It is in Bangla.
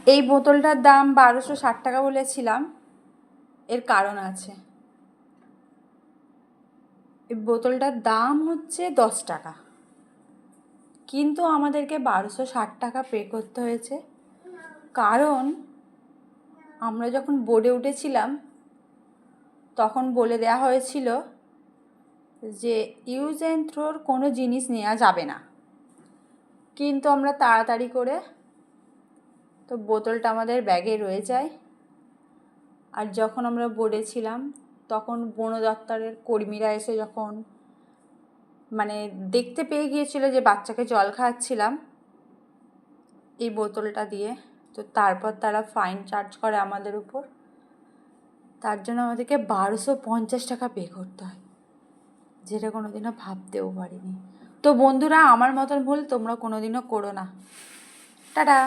এই বোতলটার দাম 1260 টাকা বলেছিলাম, এর কারণ আছে। এই বোতলটার দাম হচ্ছে 10 টাকা, কিন্তু আমাদেরকে 1260 টাকা পে করতে হয়েছে, কারণ আমরা যখন বোর্ডে উঠেছিলাম তখন বলে দেওয়া হয়েছিল যে ইউজ অ্যান্ড থ্রোর কোনো জিনিস নেওয়া যাবে না। কিন্তু আমরা তাড়াতাড়ি করে তো বোতলটা আমাদের ব্যাগে রয়ে যায়। আর যখন আমরা বোর্ডে ছিলাম তখন বন দপ্তরের কর্মীরা এসে যখন দেখতে পেয়ে গিয়েছিল যে বাচ্চাকে জল খাওয়াচ্ছিলাম এই বোতলটা দিয়ে, তো তারপর তারা ফাইন চার্জ করে আমাদের উপর। তার জন্য আমাদেরকে 1250 টাকা পে করতে হয়, যেটা কোনোদিনও ভাবতেও পারিনি। তো বন্ধুরা, আমার মতন ভুল তোমরা কোনোদিনও করো না। টাটা।